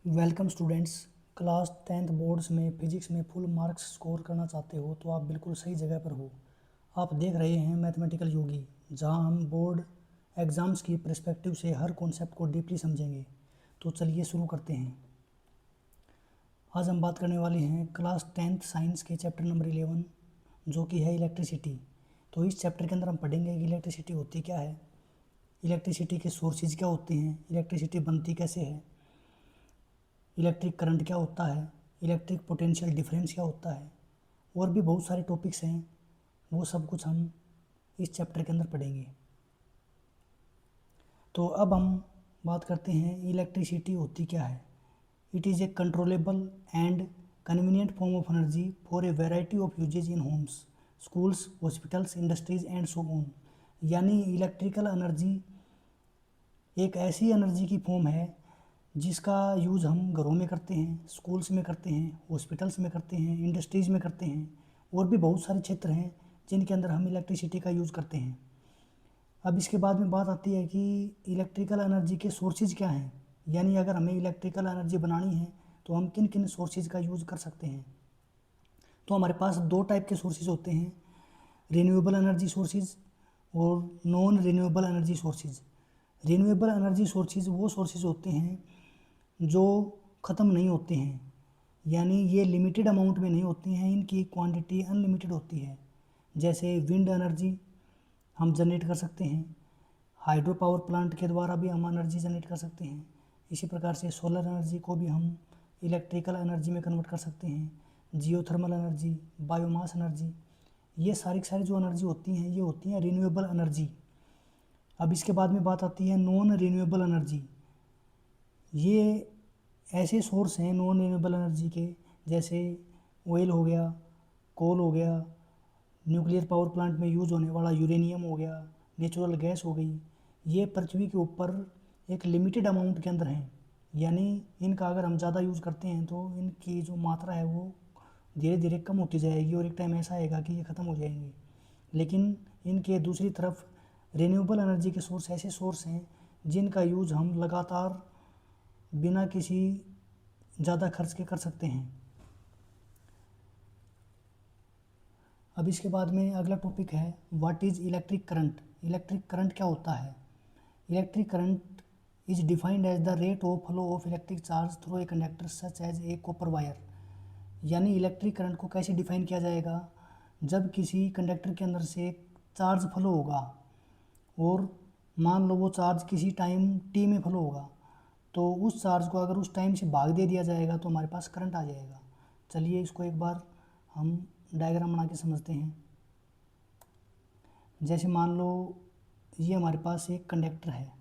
Welcome students. Class 10th boards में physics में full marks score करना चाहते हो तो आप बिल्कुल सही जगह पर हो। आप देख रहे हैं मैथमेटिकल योगी, जहां हम बोर्ड एग्ज़ाम्स की पर्सपेक्टिव से हर कॉन्सेप्ट को डीपली समझेंगे। तो चलिए शुरू करते हैं। आज हम बात करने वाले हैं क्लास 10th साइंस के चैप्टर नंबर 11, जो कि है इलेक्ट्रिसिटी। तो इस चैप्टर के अंदर हम पढ़ेंगे कि इलेक्ट्रिसिटी होती क्या है, इलेक्ट्रिसिटी के सोर्सेज क्या होते हैं, इलेक्ट्रिसिटी बनती कैसे है, इलेक्ट्रिक करंट क्या होता है, इलेक्ट्रिक पोटेंशियल डिफरेंस क्या होता है, और भी बहुत सारे टॉपिक्स हैं। वो सब कुछ हम इस चैप्टर के अंदर पढ़ेंगे। तो अब हम बात करते हैं इलेक्ट्रिसिटी होती क्या है। It is a controllable and convenient form of energy for a variety of uses in homes, schools, hospitals, industries and so on. यानी इलेक्ट्रिकल एनर्जी एक ऐसी एनर्जी की फॉर्म है जिसका यूज़ हम घरों में करते हैं, स्कूल्स में करते हैं, हॉस्पिटल्स में करते हैं, इंडस्ट्रीज़ में करते हैं, और भी बहुत सारे क्षेत्र हैं जिनके अंदर हम इलेक्ट्रिसिटी का यूज़ करते हैं। अब इसके बाद में बात आती है कि इलेक्ट्रिकल एनर्जी के सोर्सेज क्या हैं, यानी अगर हमें इलेक्ट्रिकल एनर्जी बनानी है तो हम किन किन सोर्सेज का यूज़ कर सकते हैं। तो हमारे पास दो टाइप के सोर्सेज होते हैं, रिन्यूएबल एनर्जी सोर्सेज और non renewable energy sources. Renewable energy sources वो सोर्सेज होते हैं जो ख़त्म नहीं होते हैं, यानी ये लिमिटेड अमाउंट में नहीं होती हैं, इनकी क्वांटिटी अनलिमिटेड होती है। जैसे विंड एनर्जी हम जनरेट कर सकते हैं, हाइड्रो पावर प्लांट के द्वारा भी हम एनर्जी जनरेट कर सकते हैं। इसी प्रकार से सोलर एनर्जी को भी हम इलेक्ट्रिकल एनर्जी में कन्वर्ट कर सकते हैं, जियोथर्मल एनर्जी, बायोमास एनर्जी, ये सारी की सारी जो एनर्जी होती हैं ये होती हैं रिन्यूएबल एनर्जी। अब इसके बाद में बात आती है नॉन रिन्यूएबल एनर्जी। ये ऐसे सोर्स हैं नॉन रिन्यूएबल एनर्जी के, जैसे ऑयल हो गया, कोल हो गया, न्यूक्लियर पावर प्लांट में यूज़ होने वाला यूरेनियम हो गया, नेचुरल गैस हो गई। ये पृथ्वी के ऊपर एक लिमिटेड अमाउंट के अंदर हैं, यानी इनका अगर हम ज़्यादा यूज़ करते हैं तो इनकी जो मात्रा है वो धीरे धीरे कम होती जाएगी और एक टाइम ऐसा आएगा कि ये ख़त्म हो जाएंगे। लेकिन इनके दूसरी तरफ रिन्यूएबल एनर्जी के सोर्स ऐसे सोर्स हैं जिनका यूज़ हम लगातार बिना किसी ज़्यादा खर्च के कर सकते हैं। अब इसके बाद में अगला टॉपिक है what is electric current. Electric current क्या होता है। Electric current is defined as the rate of flow of electric charge through a conductor such as a copper wire. यानी इलेक्ट्रिक करंट को कैसे डिफाइन किया जाएगा, जब किसी कंडक्टर के अंदर से चार्ज फ्लो होगा और मान लो वो चार्ज किसी टाइम टी में फ्लो होगा, तो उस चार्ज को अगर उस टाइम से भाग दे दिया जाएगा तो हमारे पास करंट आ जाएगा। चलिए इसको एक बार हम डायग्राम बना के समझते हैं। जैसे मान लो ये हमारे पास एक कंडक्टर है,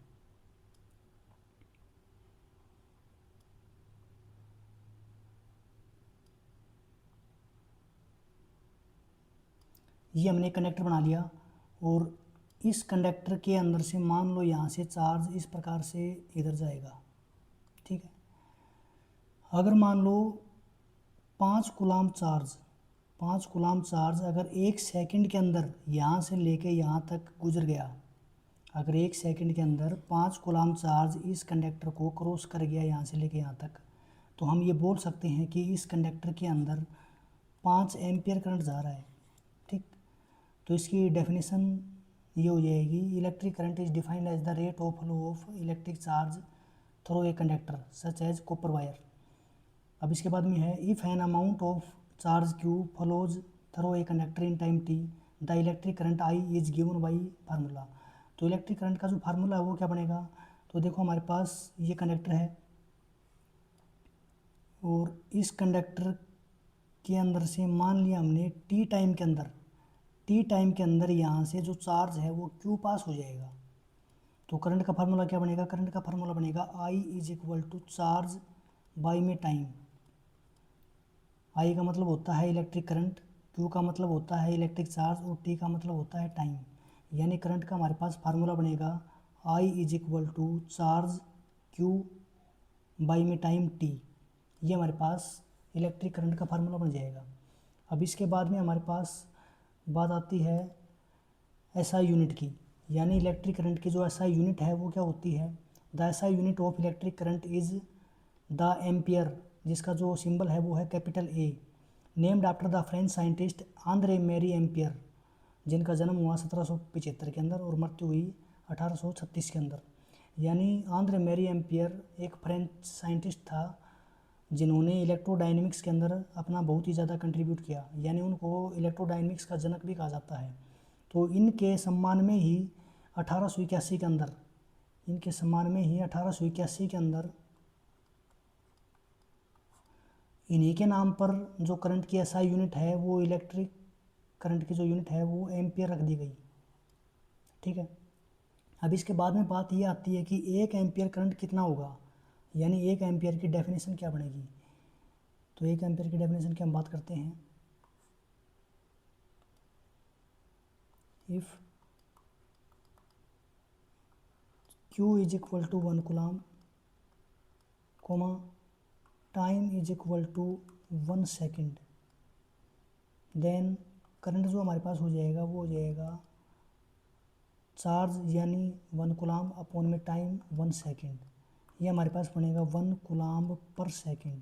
ये हमने कंडक्टर बना लिया और इस कंडक्टर के अंदर से मान लो यहाँ से चार्ज इस प्रकार से इधर जाएगा, ठीक है। अगर मान लो 5 कूलाम चार्ज अगर 1 सेकंड के अंदर यहाँ से लेके यहाँ तक गुजर गया, अगर 1 सेकंड के अंदर 5 कूलाम चार्ज इस कंडक्टर को क्रॉस कर गया यहाँ से लेके यहाँ तक, तो हम ये बोल सकते हैं कि इस कंडक्टर के अंदर 5 एम्पियर करंट जा रहा है, ठीक। तो इसकी डेफिनेशन ये हो जाएगी, electric current is defined as the rate of flow of electric charge through a conductor such as copper wire. अब इसके बाद में है if an amount of charge Q flows through a conductor in time T the electric current I is given by formula. तो electric current का जो formula है वो क्या बनेगा, तो देखो हमारे पास ये कंडक्टर है और इस कंडक्टर के अंदर से मान लिया हमने टी टाइम के अंदर यहाँ से जो चार्ज है वो क्यू पास हो जाएगा। तो करंट का फार्मूला क्या बनेगा, करंट का फार्मूला बनेगा I is equal to charge by में टाइम। आई का मतलब होता है इलेक्ट्रिक करंट, क्यू का मतलब होता है इलेक्ट्रिक चार्ज और टी का मतलब होता है टाइम। यानी करंट का हमारे पास फार्मूला बनेगा I is equal to charge Q by में टाइम टी। ये हमारे पास इलेक्ट्रिक करंट का फार्मूला बन जाएगा। अब इसके बाद में हमारे पास बात आती है एसआई यूनिट की, यानी इलेक्ट्रिक करंट की जो एसआई यूनिट है वो क्या होती है। The SI unit of electric current is the ampere, जिसका जो सिंबल है वो है capital A, named after the French scientist Andre Marie ampere, जिनका जन्म हुआ 1775 के अंदर और मृत्यु हुई 1836 के अंदर। यानी आंद्रे मैरी एम्पियर एक फ्रेंच साइंटिस्ट था जिन्होंने इलेक्ट्रोडायनेमिक्स के अंदर अपना बहुत ही ज़्यादा कंट्रीब्यूट किया, यानी उनको इलेक्ट्रोडायनेमिक्स का जनक भी कहा जाता है। तो इनके सम्मान में ही 1881 के अंदर, इनके सम्मान में ही 1881 के अंदर इन्हीं के नाम पर जो करंट की एसआई यूनिट है, वो इलेक्ट्रिक करंट की जो यूनिट है वो एम्पियर रख दी गई। ठीक है, अब इसके बाद में बात ये आती है कि 1 एम्पियर करंट कितना होगा, यानी 1 एम्पियर की डेफिनेशन क्या बनेगी। तो 1 एम्पियर की डेफिनेशन की हम बात करते हैं। If Q is equal to 1 coulomb, comma time is equal to 1 second, then current जो हमारे पास हो जाएगा वो हो जाएगा चार्ज यानी 1 कूलम अपॉन में टाइम 1 सेकेंड, ये हमारे पास बनेगा 1 कूलम पर सेकेंड,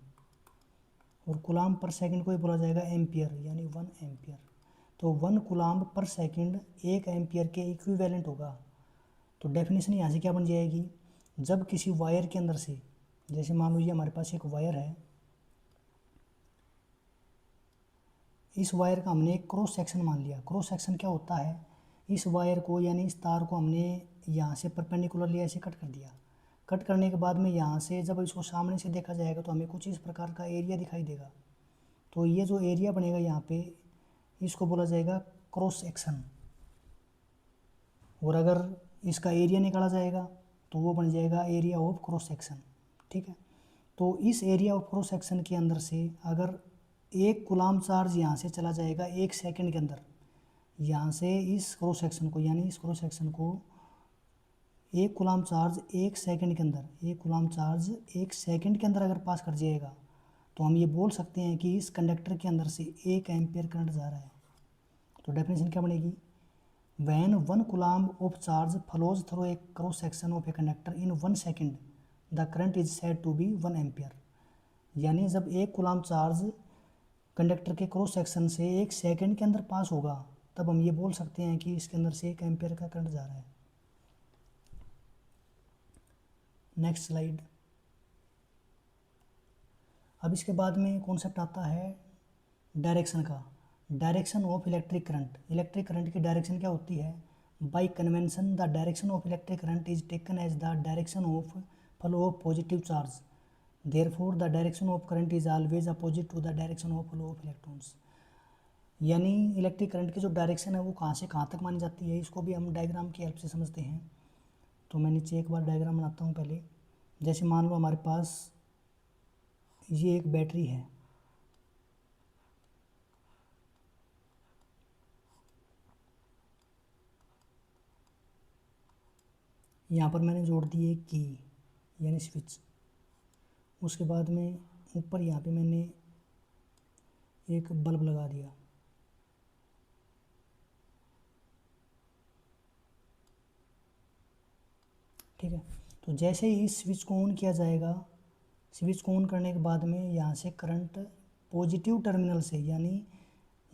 और कूलम पर सेकेंड को ही बोला जाएगा एम्पियर, यानी 1 एम्पियर। तो 1 कूलम पर सेकेंड 1 एम्पियर के इक्विवेलेंट होगा। तो डेफिनेशन यहाँ से क्या बन जाएगी, जब किसी वायर के अंदर से, जैसे मान लीजिए हमारे पास एक वायर है, इस वायर का हमने एक क्रॉस सेक्शन मान लिया। क्रॉस सेक्शन क्या होता है, इस वायर को यानी इस तार को हमने यहाँ से परपेंडिकुलरली ऐसे कट कर दिया। कट करने के बाद में यहाँ से जब इसको सामने से देखा जाएगा तो हमें कुछ इस प्रकार का एरिया दिखाई देगा। तो ये जो एरिया बनेगा यहाँ पे, इसको बोला जाएगा क्रॉस सेक्शन, और अगर इसका एरिया निकाला जाएगा तो वो बन जाएगा एरिया ऑफ क्रॉस सेक्शन। ठीक है, तो इस एरिया ऑफ क्रॉस सेक्शन के अंदर से अगर 1 कूलम चार्ज यहाँ से चला जाएगा 1 सेकेंड के अंदर, यहाँ से इस क्रॉस सेक्शन को, यानी इस क्रॉस सेक्शन को 1 कूलम चार्ज 1 सेकेंड के अंदर, 1 कूलम चार्ज 1 सेकेंड के अंदर अगर पास कर जाएगा तो हम ये बोल सकते हैं कि इस कंडक्टर के अंदर से 1 एम्पियर करंट जा रहा है। तो डेफिनेशन क्या बनेगी, when 1 coulomb of charge flows through a cross section of a conductor in 1 second the current is said to be 1 ampere. यानी जब 1 कूलम चार्ज कंडक्टर के क्रॉस सेक्शन से 1 सेकेंड के अंदर पास होगा तब हम ये बोल सकते हैं कि इसके अंदर से 1 एम्पियर का करंट जा रहा है। Next slide. अब इसके बाद में कॉन्सेप्ट आता है डायरेक्शन का। Direction of electric current. Electric current की डायरेक्शन क्या होती है, by convention the direction of electric current is taken as the direction of flow of positive charge, therefore the direction of current is always opposite to the direction of flow of electrons. यानी electric current की जो direction है वो कहाँ से कहाँ तक मानी जाती है, इसको भी हम डायग्राम की हेल्प से समझते हैं। तो मैं नीचे एक बार डायग्राम बनाता हूँ पहले। जैसे मान लो हमारे पास ये एक बैटरी है, यहाँ पर मैंने जोड़ दी एक की यानी स्विच, उसके बाद में ऊपर यहाँ पे मैंने एक बल्ब लगा दिया। ठीक है, तो जैसे ही इस स्विच को ऑन किया जाएगा, स्विच को ऑन करने के बाद में यहाँ से करंट पॉजिटिव टर्मिनल से, यानी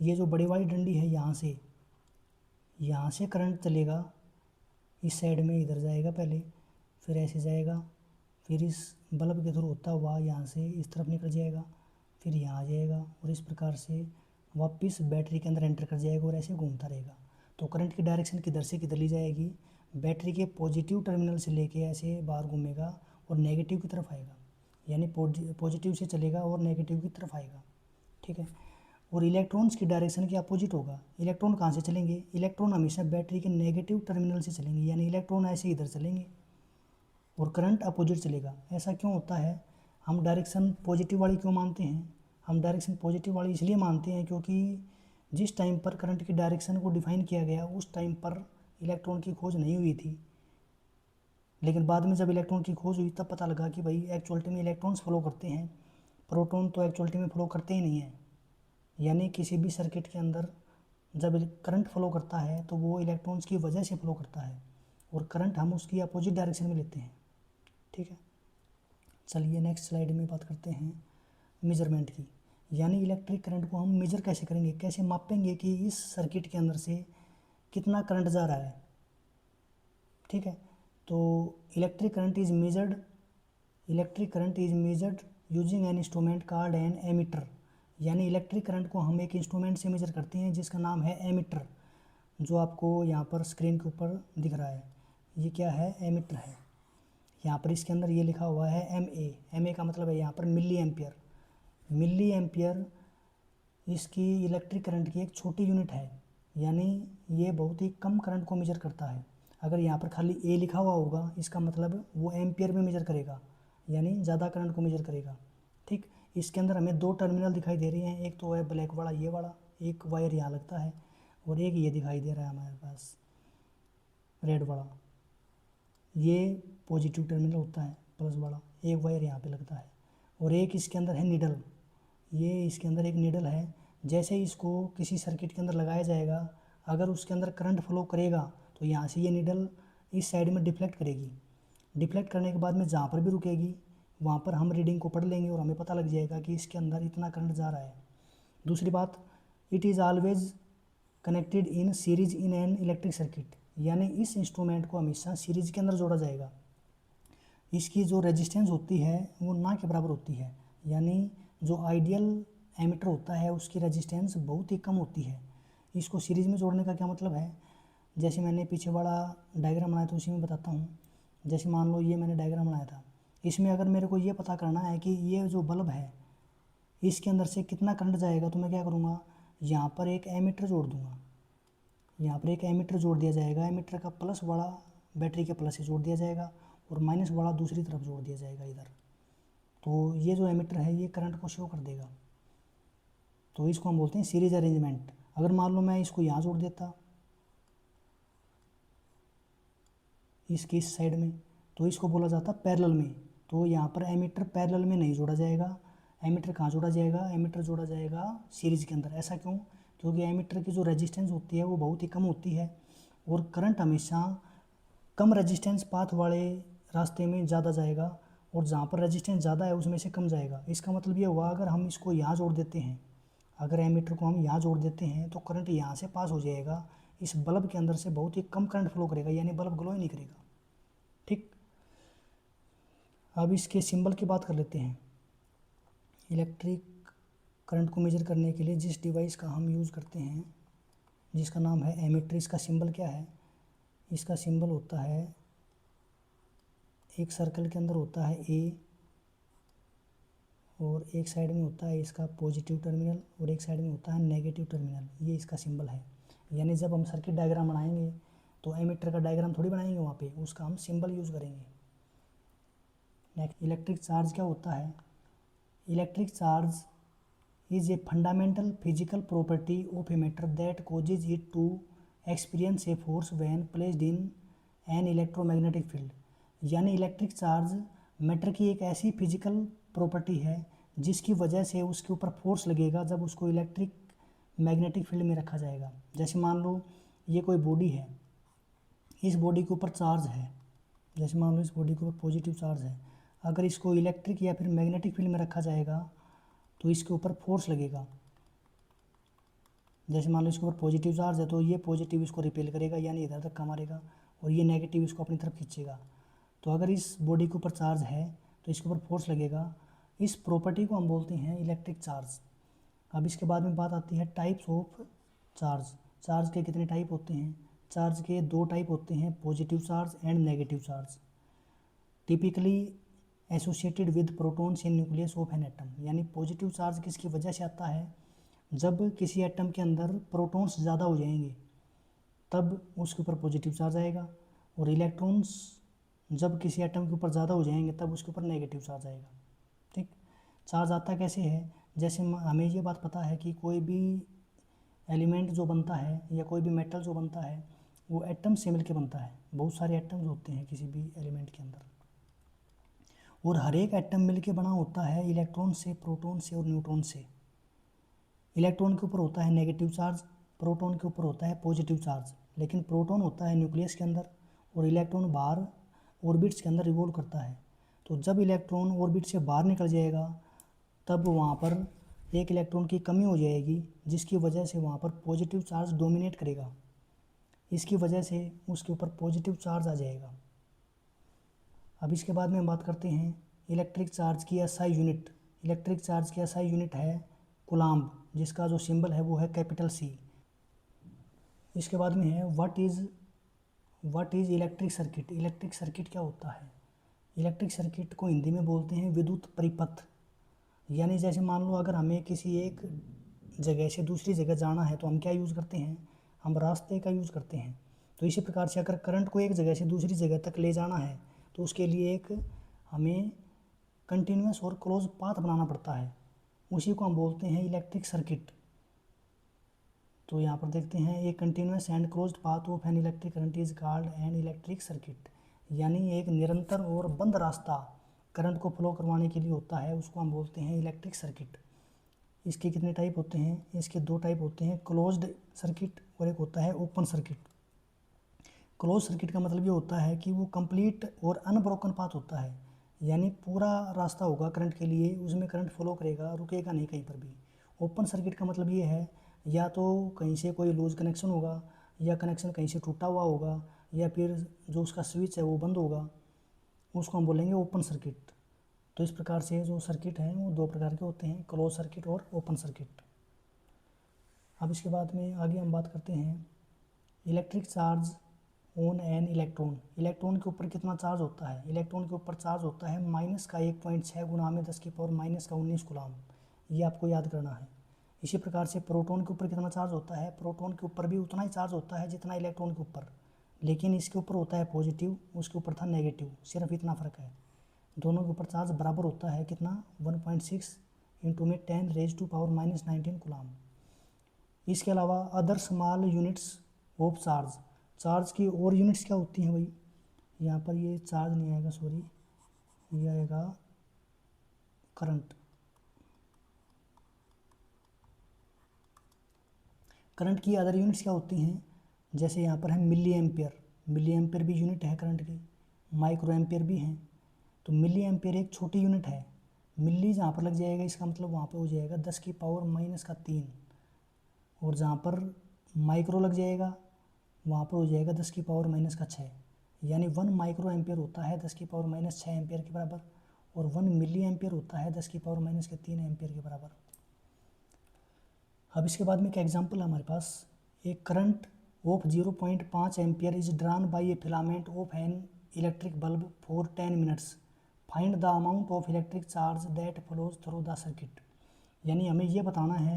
ये जो बड़ी वाली डंडी है यहाँ से करंट चलेगा इस साइड में, इधर जाएगा पहले, फिर ऐसे जाएगा, फिर इस बल्ब के थ्रू होता हुआ यहाँ से इस तरफ निकल जाएगा, फिर यहाँ आ जाएगा और इस प्रकार से वापस बैटरी के अंदर एंटर कर जाएगा और ऐसे घूमता रहेगा। तो करंट की डायरेक्शन किधर से किधर ली जाएगी, बैटरी के पॉजिटिव टर्मिनल से लेके ऐसे बाहर घूमेगा और नेगेटिव की तरफ आएगा, यानी पॉजिटिव से चलेगा और नेगेटिव की तरफ आएगा। ठीक है, और इलेक्ट्रॉन्स की डायरेक्शन के अपोजिट होगा। इलेक्ट्रॉन कहाँ से चलेंगे, इलेक्ट्रॉन हमेशा बैटरी के नेगेटिव टर्मिनल से चलेंगे, यानी इलेक्ट्रॉन ऐसे इधर चलेंगे और करंट अपोजिट चलेगा। ऐसा क्यों होता है, हम डायरेक्शन पॉजिटिव वाली क्यों मानते हैं, हम डायरेक्शन पॉजिटिव वाली इसलिए मानते हैं क्योंकि जिस टाइम पर करंट की डायरेक्शन को डिफाइन किया गया उस टाइम पर इलेक्ट्रॉन की खोज नहीं हुई थी, लेकिन बाद में जब इलेक्ट्रॉन की खोज हुई तब पता लगा कि भाई एक्चुअल्टी में इलेक्ट्रॉन्स फ्लो करते हैं, प्रोटॉन तो एक्चुअल्टी में फ्लो करते ही नहीं हैं। यानी किसी भी सर्किट के अंदर जब करंट फ्लो करता है तो वो इलेक्ट्रॉन्स की वजह से फ्लो करता है, और करंट हम उसकी अपोजिट डायरेक्शन में लेते हैं। ठीक है, चलिए नेक्स्ट स्लाइड में बात करते हैं मेजरमेंट की, यानी इलेक्ट्रिक करंट को हम मेजर कैसे करेंगे, कैसे मापेंगे कि इस सर्किट के अंदर से कितना करंट जा रहा है। ठीक है, तो electric current is measured using an instrument called an ammeter, यानी इलेक्ट्रिक करंट को हम एक इंस्ट्रूमेंट से मेजर करते हैं जिसका नाम है एमीटर, जो आपको यहाँ पर स्क्रीन के ऊपर दिख रहा है। ये क्या है, एमीटर है। यहाँ पर इसके अंदर ये लिखा हुआ है एम ए का मतलब है यहाँ पर मिली एम्पियर इसकी इलेक्ट्रिक करंट की एक छोटी यूनिट है, यानी ये बहुत ही कम करंट को मेजर करता है। अगर यहाँ पर खाली ए लिखा हुआ होगा इसका मतलब वो एम्पियर में मेजर करेगा, यानी ज़्यादा करंट को मेजर करेगा। ठीक, इसके अंदर हमें दो टर्मिनल दिखाई दे रहे हैं, एक तो है ब्लैक वाला ये वाला, एक वायर यहाँ लगता है, और एक ये दिखाई दे रहा है हमारे पास रेड वाला, ये पॉजिटिव टर्मिनल होता है प्लस वाला, एक वायर यहाँ पे लगता है, और एक इसके अंदर है निडल, ये इसके अंदर एक निडल है। जैसे ही इसको किसी सर्किट के अंदर लगाया जाएगा, अगर उसके अंदर करंट फ्लो करेगा तो यहाँ से ये निडल इस साइड में डिफ्लेक्ट करेगी। डिफ्लेक्ट करने के बाद में जहाँ पर भी रुकेगी वहाँ पर हम रीडिंग को पढ़ लेंगे और हमें पता लग जाएगा कि इसके अंदर इतना करंट जा रहा है। दूसरी बात, it is always connected in series in an electric circuit, यानी इस इंस्ट्रूमेंट को हमेशा सीरीज के अंदर जोड़ा जाएगा। इसकी जो रेजिस्टेंस होती है वो ना के बराबर होती है, यानी जो आइडियल एमीटर होता है उसकी रेजिस्टेंस बहुत ही कम होती है। इसको सीरीज में जोड़ने का क्या मतलब है, जैसे मैंने पीछे वाला डायग्राम बनाया था उसी में बताता हूँ। जैसे मान लो ये मैंने डायग्राम बनाया था, इसमें अगर मेरे को ये पता करना है कि ये जो बल्ब है इसके अंदर से कितना करंट जाएगा, तो मैं क्या करूँगा, यहाँ पर एक एमीटर जोड़ दूँगा। यहाँ पर एक एमीटर जोड़ दिया जाएगा, एमीटर का प्लस वाला बैटरी के प्लस से जोड़ दिया जाएगा और माइनस वाला दूसरी तरफ जोड़ दिया जाएगा इधर। तो ये जो एमीटर है ये करंट को शो कर देगा, तो इसको हम बोलते हैं सीरीज अरेंजमेंट। अगर मान लो मैं इसको यहाँ जोड़ देता इसकी इस साइड में, तो इसको बोला जाता पैरेलल में। तो यहाँ पर एमीटर पैरेलल में नहीं जोड़ा जाएगा, एमीटर कहाँ जोड़ा जाएगा, एमीटर जोड़ा जाएगा सीरीज के अंदर। ऐसा क्यों, क्योंकि एमीटर की जो रेजिस्टेंस होती है वो बहुत ही कम होती है और करंट हमेशा कम रेजिस्टेंस पाथ वाले रास्ते में ज़्यादा जाएगा और जहाँ पर रेजिस्टेंस ज़्यादा है उसमें से कम जाएगा। इसका मतलब ये हुआ, अगर हम इसको यहाँ जोड़ देते हैं, अगर एमीटर को हम यहाँ जोड़ देते हैं तो करंट यहाँ से पास हो जाएगा, इस बल्ब के अंदर से बहुत ही कम करंट फ्लो करेगा, यानी बल्ब ग्लो ही नहीं करेगा। ठीक, अब इसके सिंबल की बात कर लेते हैं। इलेक्ट्रिक करंट को मेजर करने के लिए जिस डिवाइस का हम यूज़ करते हैं जिसका नाम है एमीटर, इसका सिंबल क्या है, इसका सिंबल होता है, एक सर्कल के अंदर होता है ए और एक साइड में होता है इसका पॉजिटिव टर्मिनल और एक साइड में होता है नेगेटिव टर्मिनल, ये इसका सिंबल है। यानी जब हम सर्किट डायग्राम बनाएंगे तो एमीटर का डायग्राम थोड़ी बनाएंगे वहाँ पे, उसका हम सिंबल यूज़ करेंगे। नेक्स्ट, इलेक्ट्रिक चार्ज क्या होता है। Electric charge is a fundamental physical property of a matter that causes it to experience a force when placed in an electromagnetic field, यानी इलेक्ट्रिक चार्ज मैटर की एक ऐसी physical property है जिसकी वजह से उसके ऊपर फोर्स लगेगा जब उसको इलेक्ट्रिक मैग्नेटिक फील्ड में रखा जाएगा। जैसे मान लो ये कोई बॉडी है, इस बॉडी के ऊपर चार्ज है, जैसे मान लो इस बॉडी के ऊपर पॉजिटिव चार्ज है, अगर इसको इलेक्ट्रिक या फिर मैग्नेटिक फील्ड में रखा जाएगा तो इसके ऊपर फोर्स लगेगा। जैसे मान लो इसके ऊपर पॉजिटिव चार्ज है तो ये पॉजिटिव इसको रिपेल करेगा, यानी इधर तक मारेगा, और ये नेगेटिव इसको अपनी तरफ खींचेगा। तो अगर इस बॉडी के ऊपर चार्ज है तो इसके ऊपर फोर्स लगेगा, इस प्रॉपर्टी को हम बोलते हैं इलेक्ट्रिक चार्ज। अब इसके बाद में बात आती है टाइप्स ऑफ चार्ज। चार्ज के कितने टाइप होते हैं, चार्ज के दो टाइप होते हैं, positive charge and negative charge. Typically associated with protons in nucleus of an atom, यानी पॉजिटिव चार्ज किसकी वजह से आता है, जब किसी एटम के अंदर प्रोटॉन्स ज़्यादा हो जाएंगे तब उसके ऊपर पॉजिटिव चार्ज आएगा, और इलेक्ट्रॉन्स जब किसी एटम के ऊपर ज़्यादा हो जाएंगे तब उसके ऊपर नेगेटिव चार्ज आएगा। ठीक, चार्ज आता कैसे है, जैसे हमें ये बात पता है कि कोई भी एलिमेंट जो बनता है या कोई भी मेटल जो बनता है वो एटम से मिलकर बनता है, बहुत सारे एटम्स होते हैं किसी भी एलिमेंट के अंदर, और हर एक एटम मिलकर बना होता है इलेक्ट्रॉन से, प्रोटॉन से और न्यूट्रॉन से। इलेक्ट्रॉन के ऊपर होता है नेगेटिव चार्ज, प्रोटॉन के ऊपर होता है पॉजिटिव चार्ज, लेकिन प्रोटॉन होता है न्यूक्लियस के अंदर और इलेक्ट्रॉन बाहर ऑर्बिट्स के अंदर रिवॉल्व करता है। तो जब इलेक्ट्रॉन ऑर्बिट से बाहर निकल जाएगा तब वहाँ पर एक इलेक्ट्रॉन की कमी हो जाएगी, जिसकी वजह से वहाँ पर पॉजिटिव चार्ज डोमिनेट करेगा। इसकी वजह से उसके ऊपर पॉजिटिव चार्ज आ जाएगा। अब इसके बाद में हम बात करते हैं इलेक्ट्रिक चार्ज की एसआई यूनिट। इलेक्ट्रिक चार्ज की एसआई यूनिट है कूलाम्ब, जिसका जो सिंबल है वो है कैपिटल सी। इसके बाद में है what is electric circuit. Electric circuit क्या होता है? इलेक्ट्रिक सर्किट को हिंदी में बोलते हैं विद्युत परिपथ। यानी जैसे मान लो अगर हमें किसी एक जगह से दूसरी जगह जाना है तो हम क्या यूज़ करते हैं? हम रास्ते का यूज़ करते हैं। तो इसी प्रकार से अगर करंट को एक जगह से दूसरी जगह तक ले जाना है तो उसके लिए एक हमें कंटिन्यूस और क्लोज पाथ बनाना पड़ता है, उसी को हम बोलते हैं इलेक्ट्रिक सर्किट। तो यहाँ पर देखते हैं a continuous and closed path of an electric current is called an electric circuit. यानी एक निरंतर और बंद रास्ता करंट को फ्लो करवाने के लिए होता है, उसको हम बोलते हैं इलेक्ट्रिक सर्किट। इसके कितने टाइप होते हैं? इसके दो टाइप होते हैं, क्लोज्ड सर्किट और एक होता है ओपन सर्किट। क्लोज सर्किट का मतलब ये होता है कि वो कंप्लीट और अनब्रोकन पाथ होता है, यानी पूरा रास्ता होगा करंट के लिए, उसमें करंट फ्लो करेगा, रुकेगा नहीं कहीं पर भी। ओपन सर्किट का मतलब ये है या तो कहीं से कोई लूज कनेक्शन होगा, या कनेक्शन कहीं से टूटा हुआ होगा, या फिर जो उसका स्विच है वो बंद होगा, उसको हम बोलेंगे ओपन सर्किट। तो इस प्रकार से जो सर्किट हैं वो दो प्रकार के होते हैं, क्लोज सर्किट और ओपन सर्किट। अब इसके बाद में आगे हम बात करते हैं electric charge on an electron. Electron के ऊपर कितना चार्ज होता है? इलेक्ट्रॉन के ऊपर चार्ज होता है माइनस का 1.6 गुना में 10 की पावर माइनस का 19 कूलम्ब। ये आपको याद करना है। इसी प्रकार से प्रोटॉन के ऊपर कितना चार्ज होता है? प्रोटॉन के ऊपर भी उतना ही चार्ज होता है जितना इलेक्ट्रॉन के ऊपर, लेकिन इसके ऊपर होता है पॉजिटिव, उसके ऊपर था नेगेटिव, सिर्फ इतना फ़र्क है। दोनों के ऊपर चार्ज बराबर होता है, कितना? 1.6 इंटू में 10 raise to power minus 19 coulomb. इसके अलावा other small units of charge. Charge की और यूनिट्स क्या होती हैं भाई? यहाँ पर ये चार्ज नहीं आएगा, सॉरी, ये आएगा करंट। करंट की अदर यूनिट्स क्या होती हैं? जैसे यहाँ पर है मिली एम्पियर। मिली एम्पियर भी यूनिट है करंट की, माइक्रो एम्पियर भी हैं। तो मिली एम्पियर एक छोटी यूनिट है। मिली जहाँ पर लग जाएगा इसका मतलब वहाँ पर हो जाएगा 10 की पावर माइनस का 3, और जहाँ पर माइक्रो लग जाएगा वहाँ पर हो जाएगा 10 की पावर माइनस का 6। यानी 1 माइक्रो एम्पियर होता है 10 की पावर माइनस 6 एम्पियर के बराबर, और 1 मिली एम्पियर होता है 10 की पावर माइनस के 3 एम्पियर के बराबर। अब इसके बाद में क्या एग्जांपल है हमारे पास? एक current of 0.5 ampere is drawn by a filament of an electric bulb for 10 minutes. Find the amount of electric charge that flows through the circuit. यानी हमें ये बताना है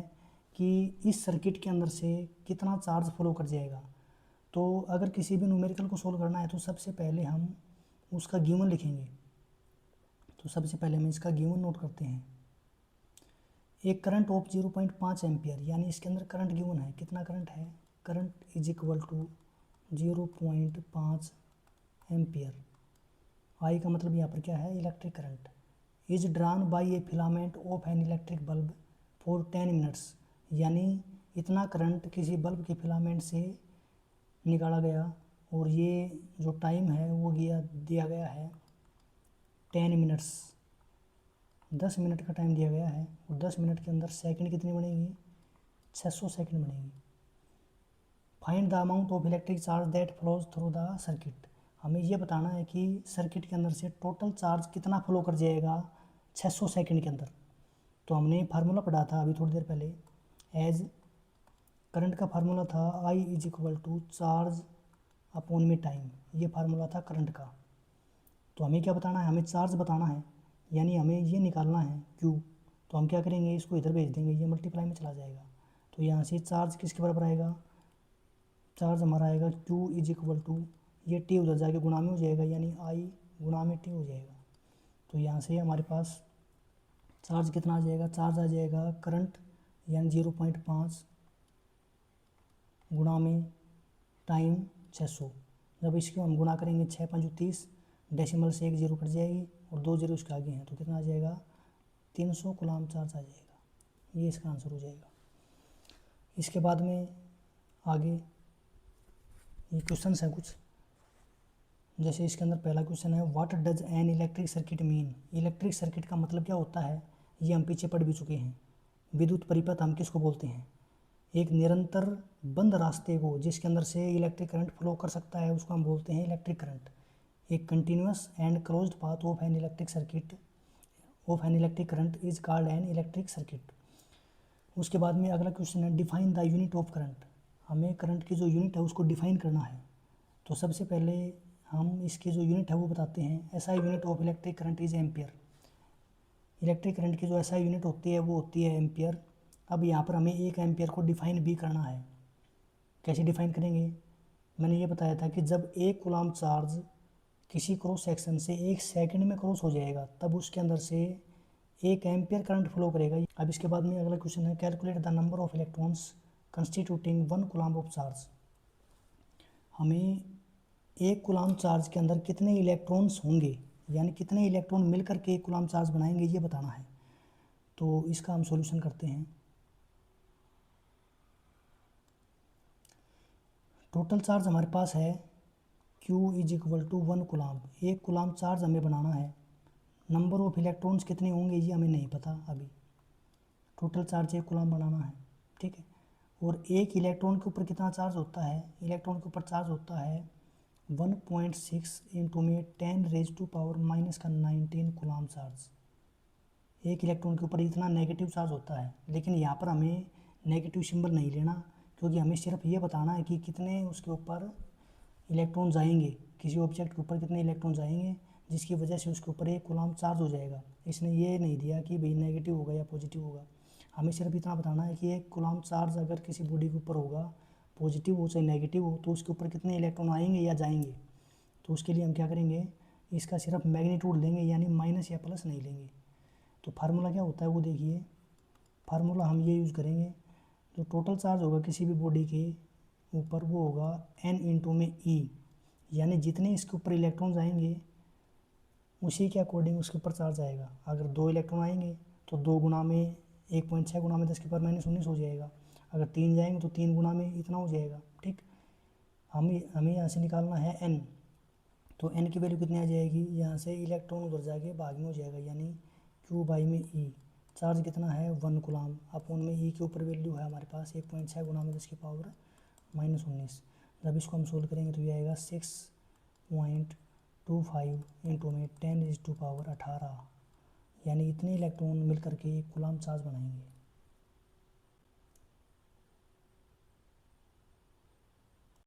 कि इस सर्किट के अंदर से कितना चार्ज फ्लो कर जाएगा। तो अगर किसी भी न्यूमेरिकल को सोल्व करना है तो सबसे पहले हम उसका गिवन लिखेंगे। तो सबसे पहले हम इसका गिवन नोट करते हैं। एक करंट ऑफ 0.5 एम्पियर, यानी इसके अंदर करंट गिवन है, कितना करंट है? Current is equal to 0.5 ampere. I का मतलब यहाँ पर क्या है? Electric current. Is drawn by a filament of an electric bulb for 10 minutes. यानी इतना करंट किसी बल्ब के फिलामेंट से निकाला गया, और ये जो टाइम है वो दिया गया है 10 मिनट्स। 10 मिनट का टाइम दिया गया है, और 10 मिनट के अंदर सेकंड कितनी बनेगी? 600 सेकंड बनेगी। Find the amount of electric charge that flows through the circuit. हमें ये बताना है कि सर्किट के अंदर से टोटल चार्ज कितना फ्लो कर जाएगा 600 सेकंड के अंदर। तो हमने फार्मूला पढ़ा था अभी थोड़ी देर पहले, एज करंट का फार्मूला था I is equal to charge upon में टाइम। ये फार्मूला था करंट का। तो हमें क्या बताना है? हमें चार्ज बताना है, यानी हमें ये निकालना है क्यू। तो हम क्या करेंगे? इसको इधर भेज देंगे, ये मल्टीप्लाई में चला जाएगा। तो यहाँ से चार्ज किसके बराबर आएगा? चार्ज हमारा आएगा क्यू इज इक्वल टू, ये टी उधर जाके गुणा में हो जाएगा, यानी आई गुणा में टी हो जाएगा। तो यहाँ से हमारे पास चार्ज कितना आ जाएगा? चार्ज आ जाएगा करंट यानी 0.5 गुणा में टाइम 600। जब इसको हम गुणा करेंगे 6 5 30, डेसिमल से 1 जीरो कट जाएगी और 2 जीरो उसके आगे हैं, तो कितना आ जाएगा? 300 कूलम्ब चार्ज आ जाएगा। ये इसका आंसर हो जाएगा। इसके बाद में आगे ये क्वेश्चन है कुछ। जैसे इसके अंदर पहला क्वेश्चन है, what does an electric circuit mean. Electric circuit का मतलब क्या होता है, ये हम पीछे पढ़ भी चुके हैं। विद्युत परिपथ हम किसको बोलते हैं, एक निरंतर बंद रास्ते को जिसके अंदर से इलेक्ट्रिक करंट फ्लो कर सकता है उसको हम बोलते हैं इलेक्ट्रिक करंट। एक continuous and closed path of an electric circuit of an electric current is called an electric circuit. उसके बाद में अगला क्वेश्चन है, define the unit of current. हमें करंट की जो यूनिट है उसको डिफाइन करना है। तो सबसे पहले हम इसकी जो यूनिट है वो बताते हैं। SI unit of electric current is ampere. Electric current की जो एसआई यूनिट होती है वो होती है एम्पियर। अब यहाँ पर हमें एक एम्पियर को डिफाइन भी करना है। कैसे डिफाइन करेंगे, मैंने ये बताया था कि जब एक कूलम्ब चार्ज किसी क्रॉस सेक्शन से 1 सेकंड में क्रॉस हो जाएगा तब उसके अंदर से 1 एम्पियर करंट फ्लो करेगा। अब इसके बाद में अगला क्वेश्चन है, calculate the number of electrons constituting 1 coulomb of charge. हमें 1 कूलम्ब चार्ज के अंदर कितने इलेक्ट्रॉन्स होंगे, यानी कितने इलेक्ट्रॉन मिलकर के 1 कूलम्ब चार्ज बनाएंगे, ये बताना है। तो इसका हम सॉल्यूशन करते हैं। टोटल चार्ज हमारे पास है Q is equal to 1 coulomb. 1 coulomb charge हमें बनाना है। नंबर ऑफ इलेक्ट्रॉन्स कितने होंगे ये हमें नहीं पता अभी। टोटल चार्ज 1 कूलम्ब बनाना है, ठीक है। और एक इलेक्ट्रॉन के ऊपर कितना चार्ज होता है, इलेक्ट्रॉन के ऊपर चार्ज होता है 1.6 इंटू में 10⁻⁻⁻19 कूलम्ब चार्ज। एक इलेक्ट्रॉन के ऊपर इतना नेगेटिव चार्ज होता है, लेकिन यहाँ पर हमें नेगेटिव सिंबल नहीं लेना, क्योंकि हमें सिर्फ ये बताना है कि कितने उसके ऊपर इलेक्ट्रॉन जाएंगे, किसी ऑब्जेक्ट के ऊपर कितने इलेक्ट्रॉन जाएंगे जिसकी वजह से उसके ऊपर 1 कूलम्ब चार्ज हो जाएगा। इसने ये नहीं दिया कि भाई नेगेटिव होगा या पॉजिटिव होगा। हमें सिर्फ इतना बताना है कि 1 कूलम्ब चार्ज अगर किसी बॉडी के ऊपर होगा, पॉजिटिव हो चाहे नेगेटिव हो, तो उसके ऊपर कितने इलेक्ट्रॉन आएंगे या जाएंगे। तो उसके लिए हम क्या करेंगे, इसका सिर्फ मैग्नीट्यूड लेंगे, यानी माइनस या प्लस नहीं लेंगे। तो फार्मूला क्या होता है वो देखिए। फार्मूला हम ये यूज़ करेंगे, जो टोटल चार्ज होगा किसी भी बॉडी के ऊपर वो होगा n इंटू में E, यानी जितने इसके ऊपर इलेक्ट्रॉन्स आएंगे उसी के अकॉर्डिंग उसके ऊपर चार्ज आएगा। अगर 2 इलेक्ट्रॉन आएंगे तो 2 गुना में 1.6 गुना में 10⁻⁻19 हो जाएगा। अगर 3 जाएंगे तो 3 गुना में इतना हो जाएगा, ठीक। हमें यहाँ से निकालना है n। तो n की वैल्यू कितनी आ जाएगी, यहाँ से इलेक्ट्रॉन उधर जाके भाग में हो जाएगा, यानी Q बाई में E। चार्ज कितना है 1 कूलम्ब, अपॉन में E के ऊपर वैल्यू है हमारे पास 1.6 गुना में 10⁻⁻19। जब इसको हम सोल्व करेंगे तो ये आएगा 6.25 इंटू में 10⁻18, यानी इतने इलेक्ट्रॉन मिल करके 1 कूलम्ब चार्ज बनाएंगे।